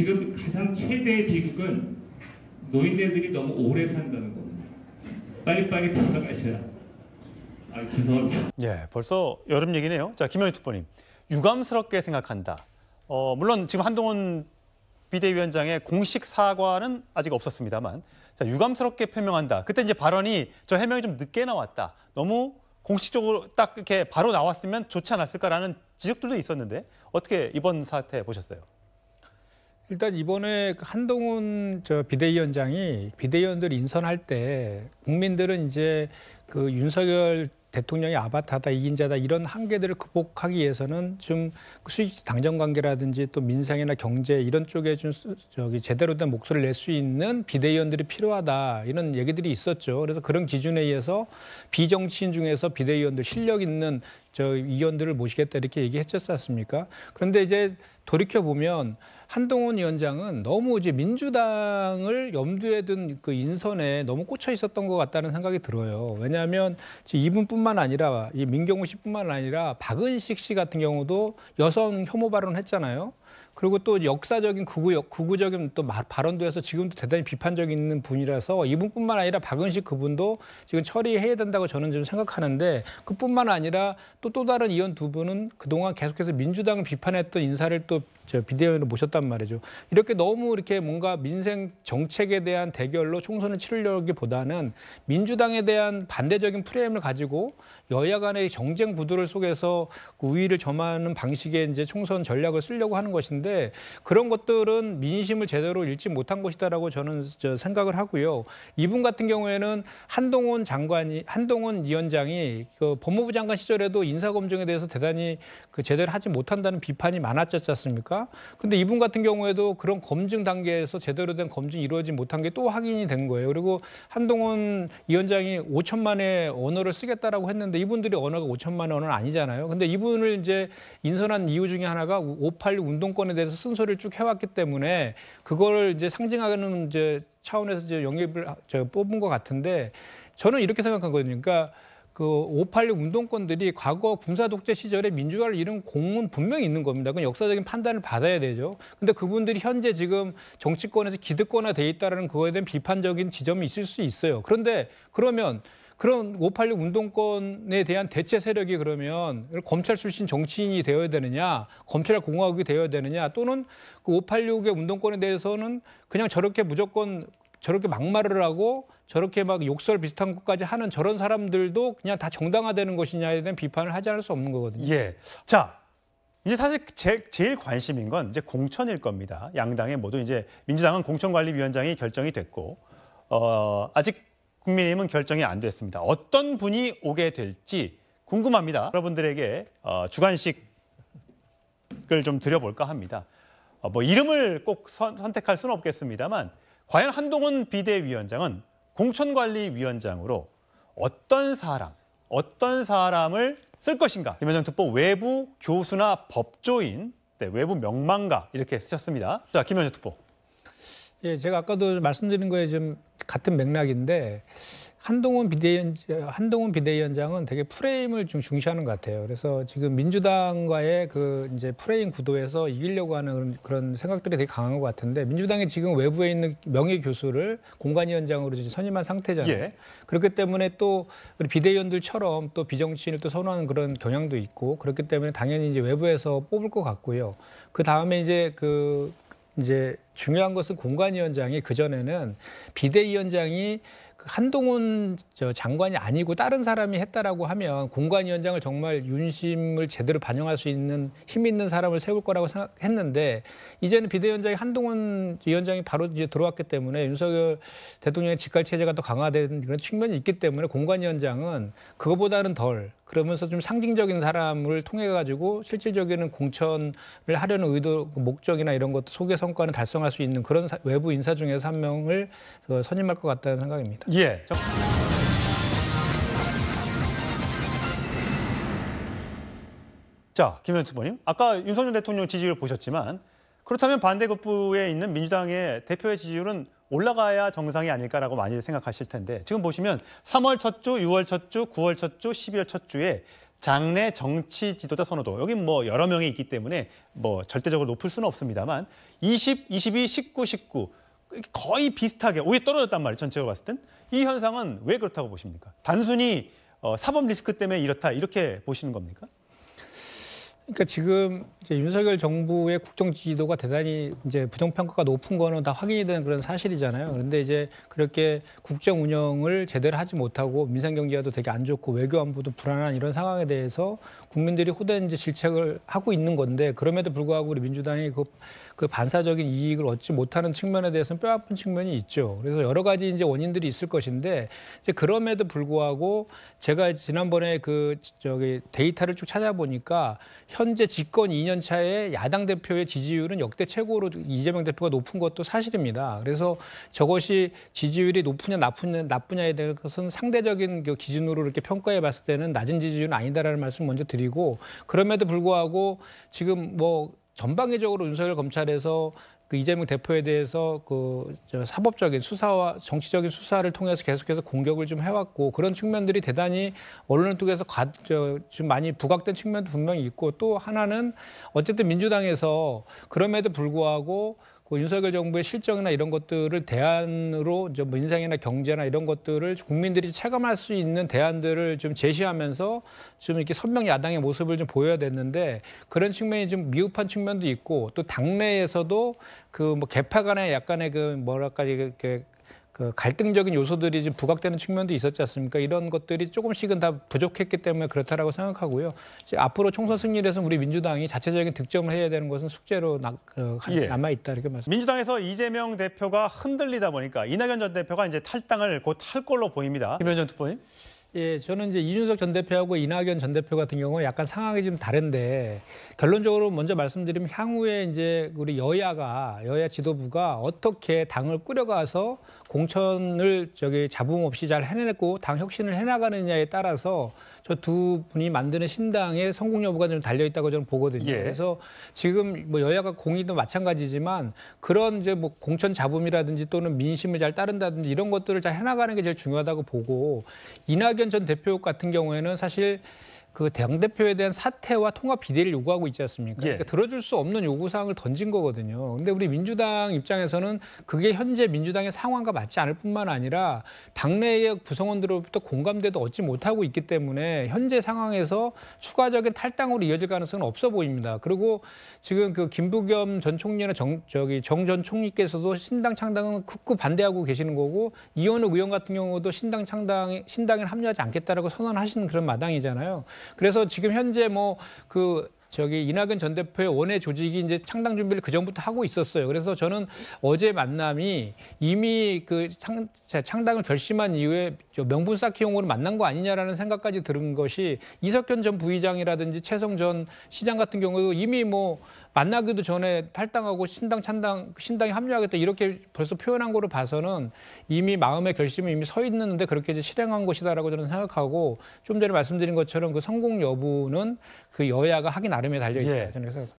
지금 가장 최대의 비극은 노인네들이 너무 오래 산다는 겁니다. 빨리빨리 돌아가셔야. 죄송합니다. 예, 벌써 여름 얘기네요. 자, 김영희 특보님, 유감스럽게 생각한다. 물론 지금 한동훈 비대위원장의 공식 사과는 아직 없었습니다만, 자, 유감스럽게 표명한다. 그때 이제 발언이 저 해명이 좀 늦게 나왔다. 너무 공식적으로 딱 이렇게 바로 나왔으면 좋지 않았을까라는 지적들도 있었는데 어떻게 이번 사태 보셨어요? 일단 이번에 한동훈 비대위원장이 비대위원들 인선할 때 국민들은 이제 그 윤석열 대통령이 아바타다, 이긴자다 이런 한계들을 극복하기 위해서는 좀 수직 당정 관계라든지 또 민생이나 경제 이런 쪽에 좀 제대로 된 목소리를 낼 수 있는 비대위원들이 필요하다 이런 얘기들이 있었죠. 그래서 그런 기준에 의해서 비정치인 중에서 비대위원들 실력 있는 위원들을 모시겠다 이렇게 얘기했었지 않습니까? 그런데 이제 돌이켜 보면 한동훈 위원장은 너무 이제 민주당을 염두에 둔 그 인선에 너무 꽂혀 있었던 것 같다는 생각이 들어요. 왜냐하면 이분뿐만 아니라 이 민경호 씨뿐만 아니라 박은식 씨 같은 경우도 여성 혐오 발언을 했잖아요. 그리고 또 역사적인 극우적인 또 발언도 해서 지금도 대단히 비판적인 분이라서 이분뿐만 아니라 박은식 그분도 지금 처리해야 된다고 저는 좀 생각하는데 그뿐만 아니라 또 다른 의원 두 분은 그동안 계속해서 민주당을 비판했던 인사를 또 비대위원으로 모셨단 말이죠. 이렇게 너무 이렇게 뭔가 민생 정책에 대한 대결로 총선을 치르려기보다는 민주당에 대한 반대적인 프레임을 가지고 여야 간의 정쟁 구도를 속에서 그 우위를 점하는 방식의 이제 총선 전략을 쓰려고 하는 것인데 그런 것들은 민심을 제대로 읽지 못한 것이다라고 저는 생각을 하고요. 이분 같은 경우에는 한동훈 위원장이 그 법무부 장관 시절에도 인사검증에 대해서 대단히 그 제대로 하지 못한다는 비판이 많았지 않습니까? 근데 이분 같은 경우에도 그런 검증 단계에서 제대로 된 검증이 이루어지지 못한 게 또 확인이 된 거예요. 그리고 한동훈 위원장이 5천만의 언어를 쓰겠다라고 했는데 이분들이 언어가 5천만의 언어는 아니잖아요. 근데 이분을 이제 인선한 이유 중에 하나가 586 운동권에 대해서 쓴소리를 쭉 해왔기 때문에 그거를 이제 상징하는 이제 차원에서 이제 영입을 뽑은 것 같은데 저는 이렇게 생각하거든요. 그러니까 그 586 운동권들이 과거 군사 독재 시절에 민주화를 이룬 공은 분명히 있는 겁니다. 그건 역사적인 판단을 받아야 되죠. 근데 그분들이 현재 지금 정치권에서 기득권화돼 있다라는 그거에 대한 비판적인 지점이 있을 수 있어요. 그런데 그러면 그런 586 운동권에 대한 대체 세력이 그러면 검찰 출신 정치인이 되어야 되느냐, 검찰 공화국이 되어야 되느냐, 또는 그 586의 운동권에 대해서는 그냥 저렇게 무조건 저렇게 막말을 하고 저렇게 막 욕설 비슷한 것까지 하는 저런 사람들도 그냥 다 정당화되는 것이냐에 대한 비판을 하지 않을 수 없는 거거든요. 예. 자, 이제 사실 제일 관심인 건 이제 공천일 겁니다. 양당의 모두 이제 민주당은 공천관리위원장이 결정이 됐고 아직 국민의힘은 결정이 안 됐습니다. 어떤 분이 오게 될지 궁금합니다. 여러분들에게 주관식을 좀 드려볼까 합니다. 뭐 이름을 꼭 선택할 수는 없겠습니다만 과연 한동훈 비대위원장은 공천관리위원장으로 어떤 사람을 쓸 것인가? 김현정 특보 외부 교수나 법조인, 외부 명망가 이렇게 쓰셨습니다. 자, 김현정 특보. 예, 제가 아까도 말씀드린 거에 좀 같은 맥락인데 한동훈 비대위원장은 되게 프레임을 좀 중시하는 것 같아요. 그래서 지금 민주당과의 그 이제 프레임 구도에서 이기려고 하는 그런 생각들이 되게 강한 것 같은데 민주당이 지금 외부에 있는 명예 교수를 공관위원장으로 선임한 상태잖아요. 예. 그렇기 때문에 또 우리 비대위원들처럼 또 비정치인을 또 선호하는 그런 경향도 있고 그렇기 때문에 당연히 이제 외부에서 뽑을 것 같고요. 그 다음에 이제 중요한 것은 공관위원장이 그전에는 비대위원장이 한동훈 장관이 아니고 다른 사람이 했다라고 하면 공관위원장을 정말 윤심을 제대로 반영할 수 있는 힘 있는 사람을 세울 거라고 생각했는데 이제는 비대위원장이 한동훈 위원장이 바로 이제 들어왔기 때문에 윤석열 대통령의 직갈 체제가 더 강화된 그런 측면이 있기 때문에 공관위원장은 그거보다는 덜 그러면서 좀 상징적인 사람을 통해 가지고 실질적인 공천을 하려는 의도, 목적이나 이런 것도 소개 성과는 달성할 수 있는 그런 외부 인사 중에서 한 명을 선임할 것 같다는 생각입니다. 예. 자, 김현정 특보님. 아까 윤석열 대통령 지지율 보셨지만 그렇다면 반대급부에 있는 민주당의 대표의 지지율은 올라가야 정상이 아닐까라고 많이 생각하실 텐데 지금 보시면 3월 첫 주, 6월 첫 주, 9월 첫 주, 12월 첫 주에 장내 정치 지도자 선호도. 여기 뭐 여러 명이 있기 때문에 뭐 절대적으로 높을 수는 없습니다만 20, 22, 19, 19 거의 비슷하게 오히려 떨어졌단 말이에요. 전체적으로 봤을 땐. 이 현상은 왜 그렇다고 보십니까? 단순히 사법 리스크 때문에 이렇다 이렇게 보시는 겁니까? 그러니까 지금 이제 윤석열 정부의 국정 지지도가 대단히 이제 부정평가가 높은 거는 다 확인이 되는 그런 사실이잖아요. 그런데 이제 그렇게 국정 운영을 제대로 하지 못하고 민생 경제도 되게 안 좋고 외교 안보도 불안한 이런 상황에 대해서 국민들이 호된 이제 질책을 하고 있는 건데 그럼에도 불구하고 우리 민주당이 그 반사적인 이익을 얻지 못하는 측면에 대해서는 뼈아픈 측면이 있죠. 그래서 여러 가지 이제 원인들이 있을 것인데 이제 그럼에도 불구하고 제가 지난번에 데이터를 쭉 찾아보니까 현재 집권 2년 차에 야당 대표의 지지율은 역대 최고로 이재명 대표가 높은 것도 사실입니다. 그래서 저것이 지지율이 높으냐 나쁘냐에 대해서는 상대적인 그 기준으로 이렇게 평가해 봤을 때는 낮은 지지율은 아니다라는 말씀 먼저 드리고 그럼에도 불구하고 지금 뭐 전방위적으로 윤석열 검찰에서 그 이재명 대표에 대해서 사법적인 수사와 정치적인 수사를 통해서 계속해서 공격을 좀 해왔고 그런 측면들이 대단히 언론을 통해서 좀 많이 부각된 측면도 분명히 있고 또 하나는 어쨌든 민주당에서 그럼에도 불구하고 그 윤석열 정부의 실정이나 이런 것들을 대안으로 좀 민생이나 경제나 이런 것들을 국민들이 체감할 수 있는 대안들을 좀 제시하면서 좀 이렇게 선명 야당의 모습을 좀 보여야 됐는데 그런 측면이 좀 미흡한 측면도 있고 또 당내에서도 그 뭐 개파 간의 약간의 그 갈등적인 요소들이 좀 부각되는 측면도 있었지 않습니까? 이런 것들이 조금씩은 다 부족했기 때문에 그렇다라고 생각하고요. 이제 앞으로 총선 승리를 해서 우리 민주당이 자체적인 득점을 해야 되는 것은 숙제로 남아 있다 이렇게 말씀. 민주당에서 이재명 대표가 흔들리다 보니까 이낙연 전 대표가 이제 탈당을 곧 할 걸로 보입니다. 김현정 특보님. 예, 저는 이제 이준석 전 대표하고 이낙연 전 대표 같은 경우는 약간 상황이 좀 다른데 결론적으로 먼저 말씀드리면 향후에 이제 우리 여야 지도부가 어떻게 당을 꾸려가서 공천을 잡음 없이 잘 해내고 당 혁신을 해나가느냐에 따라서 저 두 분이 만드는 신당의 성공 여부가 좀 달려 있다고 저는 보거든요. 예. 그래서 지금 뭐 여야가 공의도 마찬가지지만 그런 이제 뭐 공천 잡음이라든지 또는 민심을 잘 따른다든지 이런 것들을 잘 해나가는 게 제일 중요하다고 보고 이낙연 전 대표 같은 경우에는 사실 그 당대표에 대한 사퇴와 통합 비대를 요구하고 있지 않습니까? 예. 그러니까 들어줄 수 없는 요구사항을 던진 거거든요. 근데 우리 민주당 입장에서는 그게 현재 민주당의 상황과 맞지 않을 뿐만 아니라 당내의 구성원들로부터 공감대도 얻지 못하고 있기 때문에 현재 상황에서 추가적인 탈당으로 이어질 가능성은 없어 보입니다. 그리고 지금 그 김부겸 전 총리나 정 전 총리께서도 신당 창당은 극구 반대하고 계시는 거고 이현욱 의원 같은 경우도 신당에 합류하지 않겠다라고 선언하시는 그런 마당이잖아요. 그래서 지금 현재 이낙연 전 대표의 원외 조직이 이제 창당 준비를 그 전부터 하고 있었어요. 그래서 저는 어제 만남이 이미 그 창당을 결심한 이후에 명분 쌓기용으로 만난 거 아니냐라는 생각까지 들은 것이 이석현 전 부의장이라든지 최성 전 시장 같은 경우도 이미 만나기도 전에 탈당하고 신당에 합류하겠다 이렇게 벌써 표현한 거로 봐서는 이미 마음의 결심이 이미 서 있는데 그렇게 이제 실행한 것이다라고 저는 생각하고 좀 전에 말씀드린 것처럼 그 성공 여부는 그 여야가 하기 나름에 달려 있다. 예. 저는 생각합니다.